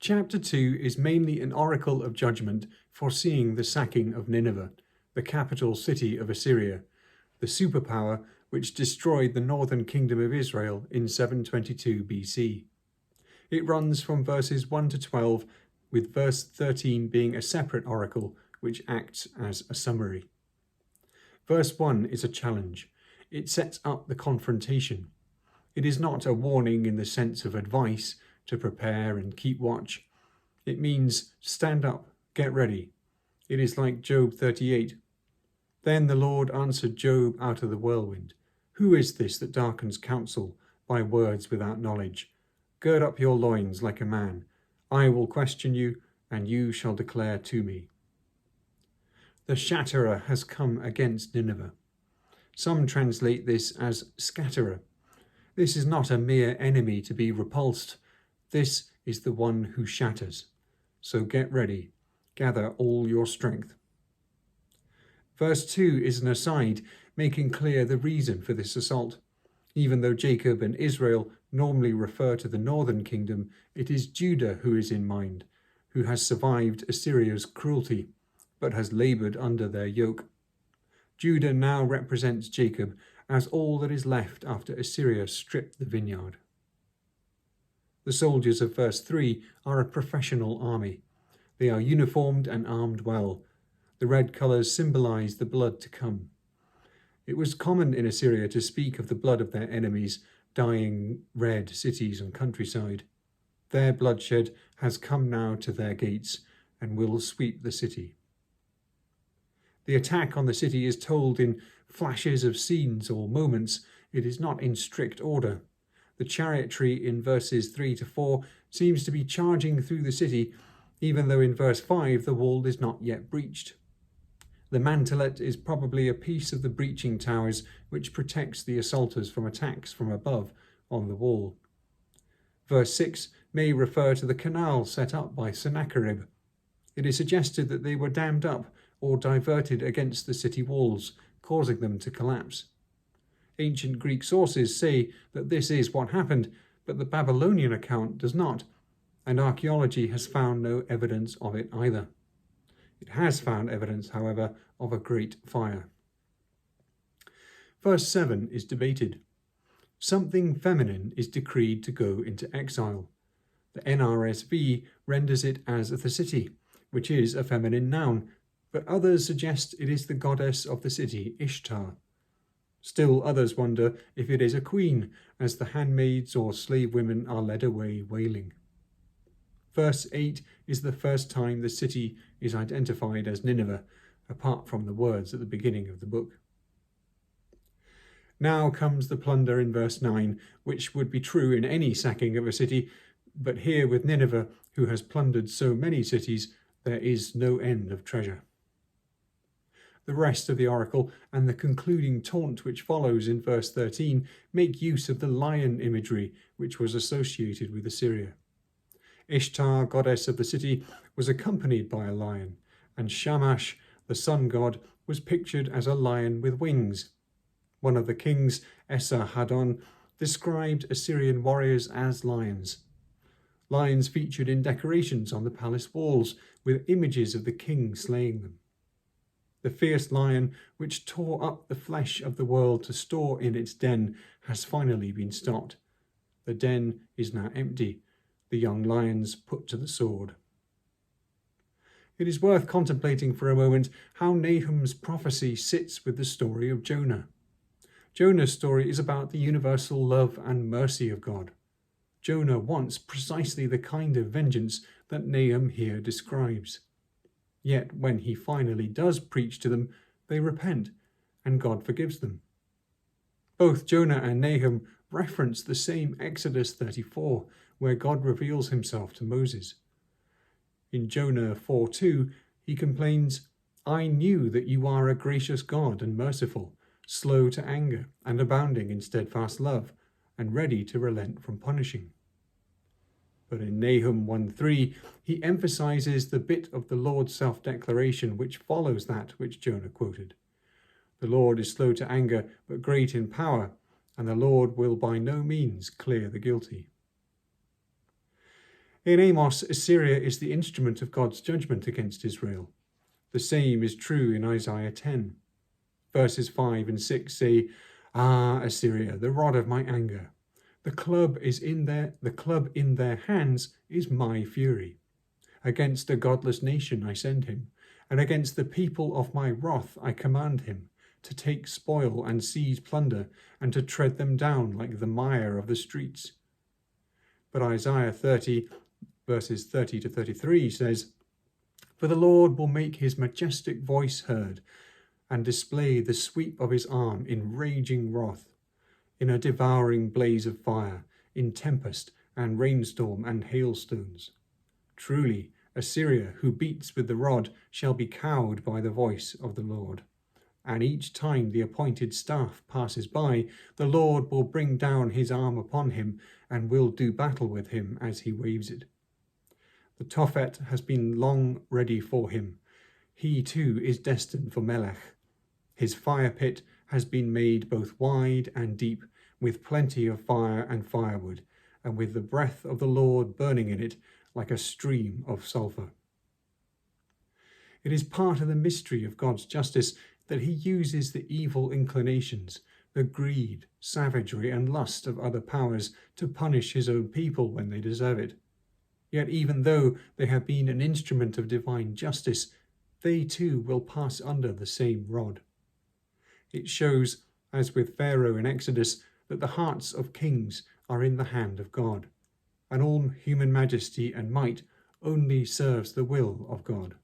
Chapter 2 is mainly an oracle of judgment foreseeing the sacking of Nineveh, the capital city of Assyria, the superpower which destroyed the northern kingdom of Israel in 722 BC. It runs from verses 1 to 12, with verse 13 being a separate oracle which acts as a summary. Verse 1 is a challenge. It sets up the confrontation. It is not a warning in the sense of advice to prepare and keep watch. It means stand up, get ready. It is like Job 38. Then the Lord answered Job out of the whirlwind. Who is this that darkens counsel by words without knowledge? Gird up your loins like a man. I will question you, and you shall declare to me. The shatterer has come against Nineveh. Some translate this as scatterer. This is not a mere enemy to be repulsed. This is the one who shatters. So get ready. Gather all your strength. Verse 2 is an aside, making clear the reason for this assault. Even though Jacob and Israel normally refer to the northern kingdom, it is Judah who is in mind, who has survived Assyria's cruelty, but has laboured under their yoke. Judah now represents Jacob as all that is left after Assyria stripped the vineyard. The soldiers of verse 3 are a professional army. They are uniformed and armed well. The red colours symbolise the blood to come. It was common in Assyria to speak of the blood of their enemies, dyeing red cities and countryside. Their bloodshed has come now to their gates and will sweep the city. The attack on the city is told in flashes of scenes or moments. It is not in strict order. The chariotry in verses 3 to 4 seems to be charging through the city, even though in verse 5 the wall is not yet breached. The mantelet is probably a piece of the breaching towers which protects the assaulters from attacks from above on the wall. Verse 6 may refer to the canal set up by Sennacherib. It is suggested that they were dammed up or diverted against the city walls, causing them to collapse. Ancient Greek sources say that this is what happened, but the Babylonian account does not, and archaeology has found no evidence of it either. It has found evidence, however, of a great fire. Verse 7 is debated. Something feminine is decreed to go into exile. The NRSV renders it as the city, which is a feminine noun, but others suggest it is the goddess of the city, Ishtar. Still others wonder if it is a queen, as the handmaids or slave women are led away wailing. Verse 8 is the first time the city is identified as Nineveh, apart from the words at the beginning of the book. Now comes the plunder in verse 9, which would be true in any sacking of a city, but here with Nineveh, who has plundered so many cities, there is no end of treasure. The rest of the oracle and the concluding taunt which follows in verse 13 make use of the lion imagery which was associated with Assyria. Ishtar, goddess of the city, was accompanied by a lion, and Shamash, the sun god, was pictured as a lion with wings. One of the kings, Esarhaddon, described Assyrian warriors as lions. Lions featured in decorations on the palace walls, with images of the king slaying them. The fierce lion, which tore up the flesh of the world to store in its den, has finally been stopped. The den is now empty, the young lions put to the sword. It is worth contemplating for a moment how Nahum's prophecy sits with the story of Jonah. Jonah's story is about the universal love and mercy of God. Jonah wants precisely the kind of vengeance that Nahum here describes. Yet when he finally does preach to them, they repent, and God forgives them. Both Jonah and Nahum reference the same Exodus 34, where God reveals himself to Moses. In Jonah 4:2, he complains, "I knew that you are a gracious God and merciful, slow to anger and abounding in steadfast love, and ready to relent from punishing." But in Nahum 1:3, he emphasizes the bit of the Lord's self-declaration which follows that which Jonah quoted. The Lord is slow to anger, but great in power, and the Lord will by no means clear the guilty. In Amos, Assyria is the instrument of God's judgment against Israel. The same is true in Isaiah 10. Verses 5 and 6 say, "Ah, Assyria, the rod of my anger. The club in their hands is my fury. Against a godless nation I send him, and against the people of my wrath I command him, to take spoil and seize plunder, and to tread them down like the mire of the streets." But Isaiah 30, verses 30 to 33 says, "For the Lord will make his majestic voice heard, and display the sweep of his arm in raging wrath, in a devouring blaze of fire, in tempest and rainstorm and hailstones. Truly, Assyria, who beats with the rod, shall be cowed by the voice of the Lord. And each time the appointed staff passes by, the Lord will bring down his arm upon him, and will do battle with him as he waves it. The Tophet has been long ready for him. He too is destined for Melech. His fire pit has been made both wide and deep, with plenty of fire and firewood, and with the breath of the Lord burning in it like a stream of sulphur." It is part of the mystery of God's justice that he uses the evil inclinations, the greed, savagery, and lust of other powers to punish his own people when they deserve it. Yet even though they have been an instrument of divine justice, they too will pass under the same rod. It shows, as with Pharaoh in Exodus, that the hearts of kings are in the hand of God, and all human majesty and might only serves the will of God.